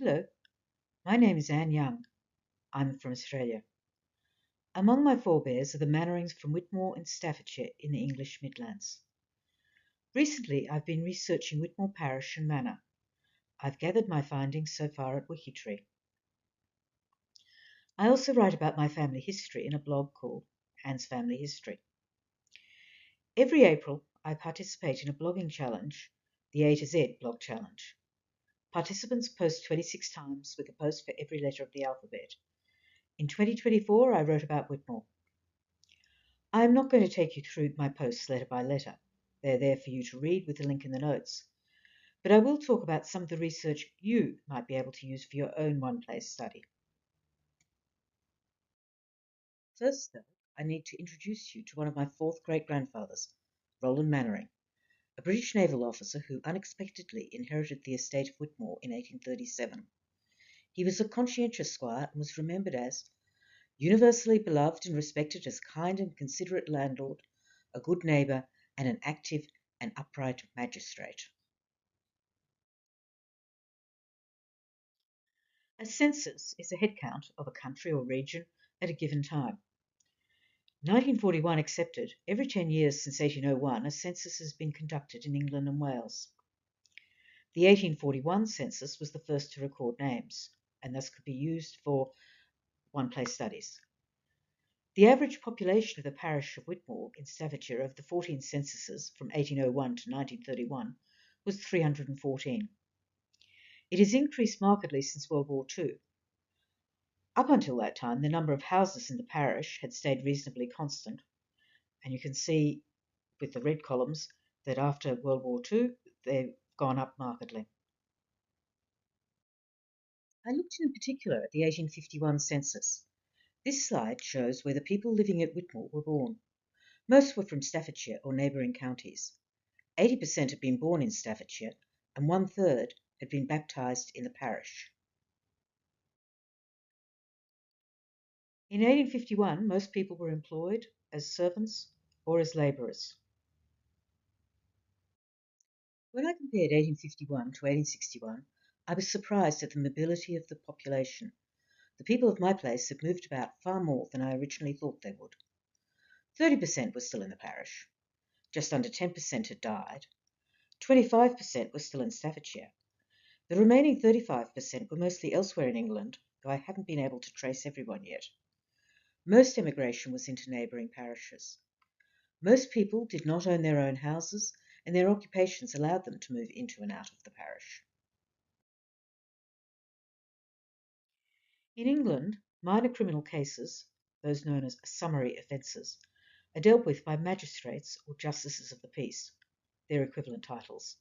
Hello, my name is Anne Young. I'm from Australia. Among my forebears are the Mannerings from Whitmore in Staffordshire in the English Midlands. Recently, I've been researching Whitmore parish and manor. I've gathered my findings so far at Wikitree. I also write about my family history in a blog called Anne's Family History. Every April, I participate in a blogging challenge, the A to Z blog challenge. Participants post 26 times with a post for every letter of the alphabet. In 2024, I wrote about Whitmore. I am not going to take you through my posts letter by letter. They're there for you to read with the link in the notes. But I will talk about some of the research you might be able to use for your own one-place study. First, though, I need to introduce you to one of my fourth great-grandfathers, Roland Mannering, a British naval officer who unexpectedly inherited the estate of Whitmore in 1837. He was a conscientious squire and was remembered as universally beloved and respected as kind and considerate landlord, a good neighbour, and an active and upright magistrate. A census is a head count of a country or region at a given time. 1941 accepted, every 10 years since 1801, a census has been conducted in England and Wales. The 1841 census was the first to record names, and thus could be used for one-place studies. The average population of the parish of Whitmore in Staffordshire over the 14 censuses from 1801 to 1931 was 314. It has increased markedly since World War II. Up until that time, the number of houses in the parish had stayed reasonably constant, and you can see with the red columns that after World War II, they've gone up markedly. I looked in particular at the 1851 census. This slide shows where the people living at Whitmore were born. Most were from Staffordshire or neighbouring counties. 80% had been born in Staffordshire, and 1/3 had been baptised in the parish. In 1851, most people were employed as servants or as labourers. When I compared 1851 to 1861, I was surprised at the mobility of the population. The people of my place had moved about far more than I originally thought they would. 30% were still in the parish. Just under 10% had died. 25% were still in Staffordshire. The remaining 35% were mostly elsewhere in England, though I haven't been able to trace everyone yet. Most emigration was into neighbouring parishes. Most people did not own their own houses, and their occupations allowed them to move into and out of the parish. In England, minor criminal cases, those known as summary offences, are dealt with by magistrates or justices of the peace, their equivalent titles.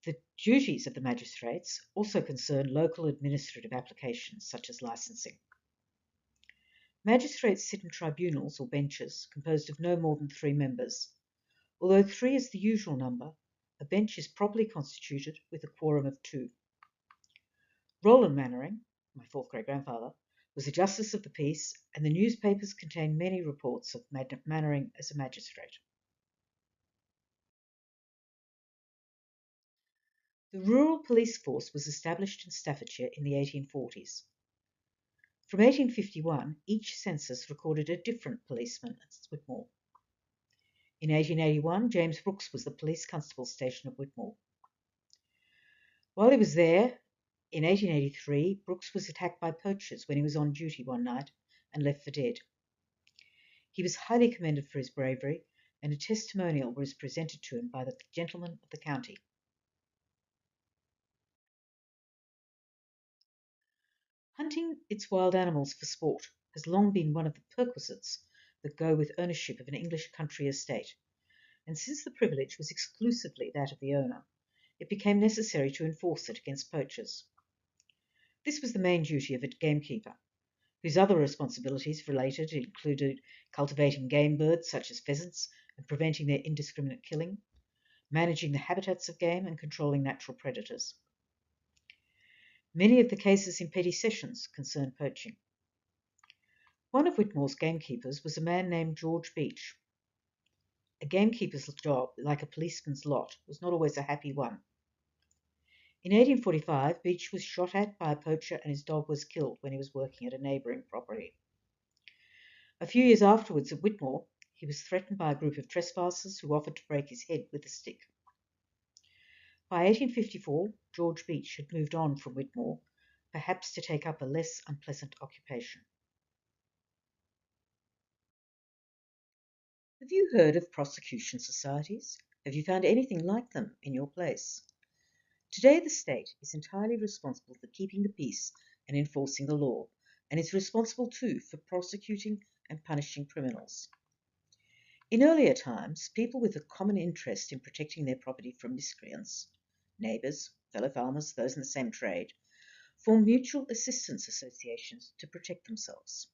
The duties of the magistrates also concern local administrative applications such as licensing. Magistrates sit in tribunals or benches composed of no more than 3 members. Although 3 is the usual number, a bench is properly constituted with a quorum of 2. Roland Mannering, my fourth great-grandfather, was a justice of the peace, and the newspapers contain many reports of Mannering as a magistrate. The rural police force was established in Staffordshire in the 1840s. From 1851, each census recorded a different policeman at Whitmore. In 1881, James Brooks was the police constable station at Whitmore. While he was there, in 1883, Brooks was attacked by poachers when he was on duty one night and left for dead. He was highly commended for his bravery, and a testimonial was presented to him by the gentlemen of the county. Hunting its wild animals for sport has long been one of the perquisites that go with ownership of an English country estate, and since the privilege was exclusively that of the owner, it became necessary to enforce it against poachers. This was the main duty of a gamekeeper, whose other responsibilities related included cultivating game birds such as pheasants and preventing their indiscriminate killing, managing the habitats of game, and controlling natural predators. Many of the cases in petty sessions concerned poaching. One of Whitmore's gamekeepers was a man named George Beach. A gamekeeper's job, like a policeman's lot, was not always a happy one. In 1845, Beach was shot at by a poacher and his dog was killed when he was working at a neighbouring property. A few years afterwards at Whitmore, he was threatened by a group of trespassers who offered to break his head with a stick. By 1854, George Beach had moved on from Whitmore, perhaps to take up a less unpleasant occupation. Have you heard of prosecution societies? Have you found anything like them in your place? Today, the state is entirely responsible for keeping the peace and enforcing the law, and is responsible too for prosecuting and punishing criminals. In earlier times, people with a common interest in protecting their property from miscreants, neighbours, fellow farmers, those in the same trade, formed mutual assistance associations to protect themselves.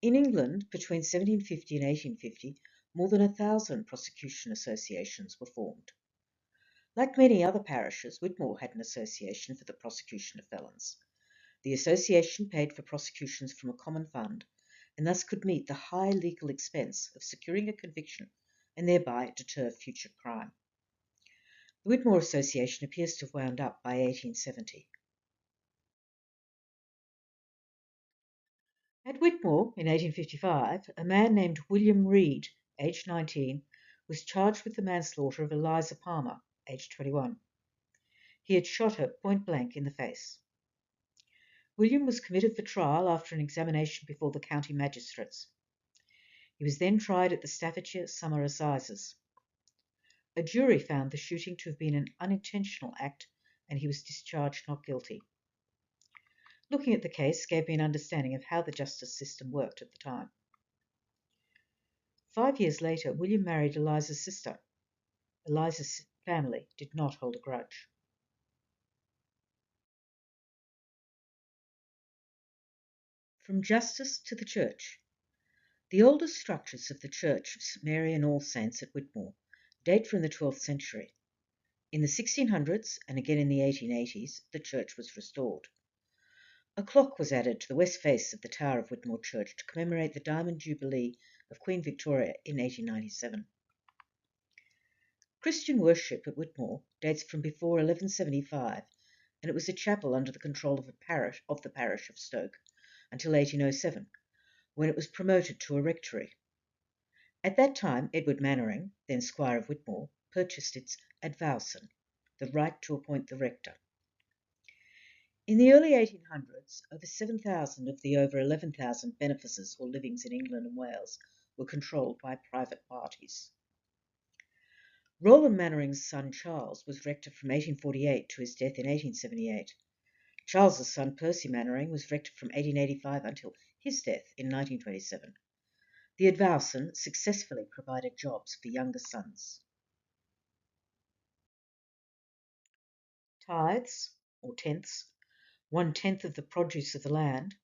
In England, between 1750 and 1850, more than 1,000 prosecution associations were formed. Like many other parishes, Whitmore had an association for the prosecution of felons. The association paid for prosecutions from a common fund, and thus could meet the high legal expense of securing a conviction and thereby deter future crime. The Whitmore Association appears to have wound up by 1870. At Whitmore in 1855, a man named William Reed, aged 19, was charged with the manslaughter of Eliza Palmer, aged 21. He had shot her point blank in the face. William was committed for trial after an examination before the county magistrates. He was then tried at the Staffordshire Summer Assizes. A jury found the shooting to have been an unintentional act, and he was discharged not guilty. Looking at the case gave me an understanding of how the justice system worked at the time. 5 years later, William married Eliza's sister. Eliza's family did not hold a grudge. From justice to the church. The oldest structures of the Church of St Mary and All Saints at Whitmore date from the 12th century. In the 1600s and again in the 1880s, the church was restored. A clock was added to the west face of the tower of Whitmore Church to commemorate the Diamond Jubilee of Queen Victoria in 1897. Christian worship at Whitmore dates from before 1175, and it was a chapel under the control of the parish of Stoke until 1807, when it was promoted to a rectory. At that time, Edward Mannering, then Squire of Whitmore, purchased its advowson, the right to appoint the rector. In the early 1800s, over 7,000 of the over 11,000 benefices or livings in England and Wales were controlled by private parties. Roland Mannering's son Charles was rector from 1848 to his death in 1878. Charles's son Percy Mannering was rector from 1885 until his death in 1927. The advowson successfully provided jobs for younger sons. Tithes, or tenths, 1/10 of the produce of the land,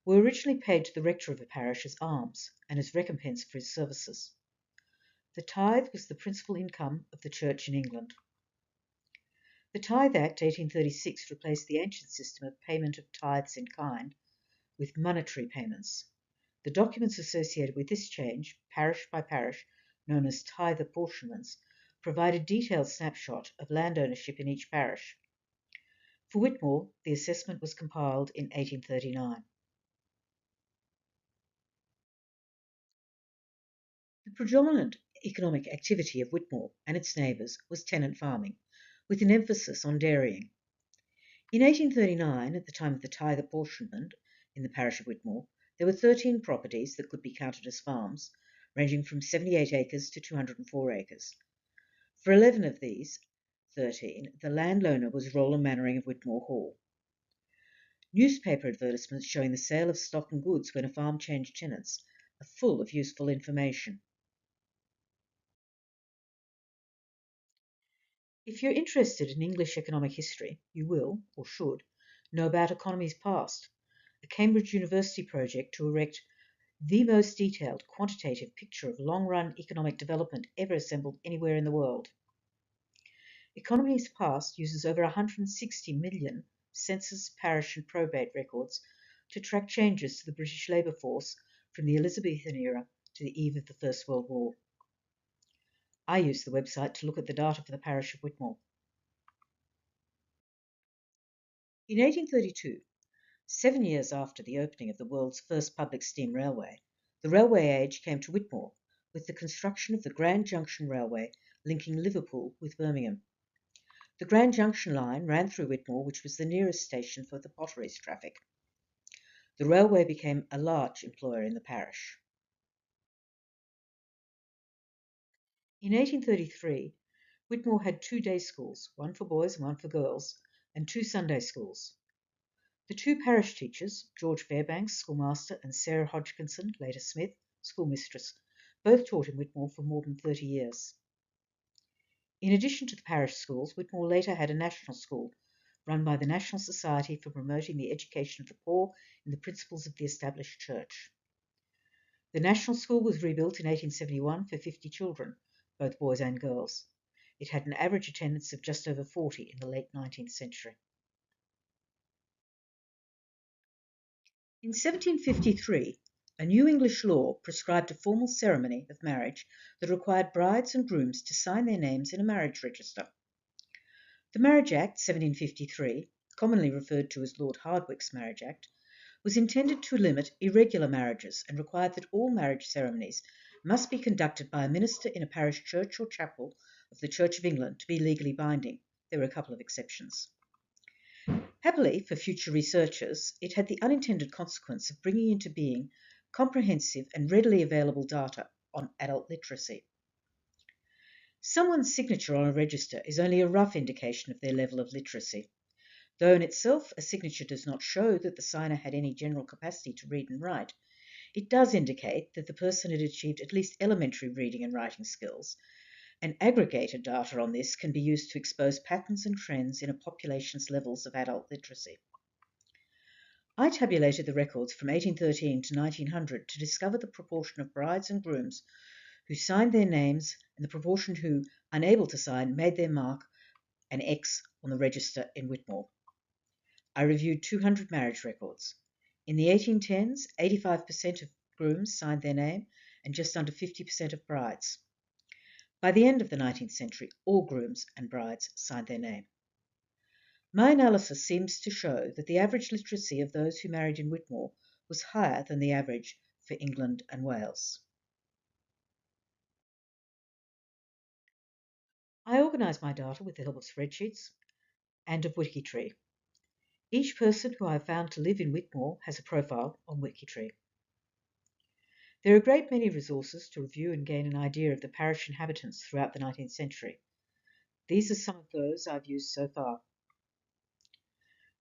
were originally paid to the rector of the parish as alms and as recompense for his services. The tithe was the principal income of the church in England. The Tithe Act 1836 replaced the ancient system of payment of tithes in kind with monetary payments. The documents associated with this change, parish by parish, known as tithe apportionments, provide a detailed snapshot of land ownership in each parish. For Whitmore, the assessment was compiled in 1839. The predominant economic activity of Whitmore and its neighbours was tenant farming, with an emphasis on dairying. In 1839, at the time of the tithe apportionment in the parish of Whitmore, there were 13 properties that could be counted as farms, ranging from 78 acres to 204 acres. For 11 of these 13, the landowner was Roland Mannering of Whitmore Hall. Newspaper advertisements showing the sale of stock and goods when a farm changed tenants are full of useful information. If you're interested in English economic history, you will, or should, know about Economies Past, a Cambridge University project to erect the most detailed quantitative picture of long-run economic development ever assembled anywhere in the world. Economies Past uses over 160 million census, parish and probate records to track changes to the British labour force from the Elizabethan era to the eve of the First World War. I use the website to look at the data for the parish of Whitmore. In 1832, 7 years after the opening of the world's first public steam railway, the railway age came to Whitmore with the construction of the Grand Junction Railway linking Liverpool with Birmingham. The Grand Junction line ran through Whitmore, which was the nearest station for the Potteries traffic. The railway became a large employer in the parish. In 1833, Whitmore had 2 day schools, one for boys and one for girls, and 2 Sunday schools. The 2 parish teachers, George Fairbanks, schoolmaster, and Sarah Hodgkinson, later Smith, schoolmistress, both taught in Whitmore for more than 30 years. In addition to the parish schools, Whitmore later had a national school run by the National Society for Promoting the Education of the Poor in the Principles of the Established Church. The national school was rebuilt in 1871 for 50 children, both boys and girls. It had an average attendance of just over 40 in the late 19th century. In 1753, a new English law prescribed a formal ceremony of marriage that required brides and grooms to sign their names in a marriage register. The Marriage Act 1753, commonly referred to as Lord Hardwicke's Marriage Act, was intended to limit irregular marriages and required that all marriage ceremonies must be conducted by a minister in a parish church or chapel of the Church of England to be legally binding. There were a couple of exceptions. Happily for future researchers, it had the unintended consequence of bringing into being comprehensive and readily available data on adult literacy. Someone's signature on a register is only a rough indication of their level of literacy. Though in itself a signature does not show that the signer had any general capacity to read and write, it does indicate that the person had achieved at least elementary reading and writing skills, and aggregated data on this can be used to expose patterns and trends in a population's levels of adult literacy. I tabulated the records from 1813 to 1900 to discover the proportion of brides and grooms who signed their names and the proportion who, unable to sign, made their mark, an X, on the register in Whitmore. I reviewed 200 marriage records. In the 1810s, 85% of grooms signed their name and just under 50% of brides. By the end of the 19th century, all grooms and brides signed their name. My analysis seems to show that the average literacy of those who married in Whitmore was higher than the average for England and Wales. I organised my data with the help of spreadsheets and of Wikitree. Each person who I have found to live in Whitmore has a profile on Wikitree. There are a great many resources to review and gain an idea of the parish inhabitants throughout the 19th century. These are some of those I've used so far.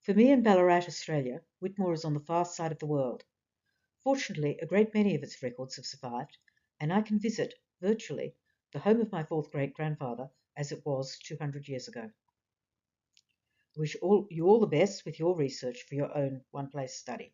For me in Ballarat, Australia, Whitmore is on the far side of the world. Fortunately, a great many of its records have survived, and I can visit, virtually, the home of my fourth great-grandfather as it was 200 years ago. I wish you all the best with your research for your own one-place study.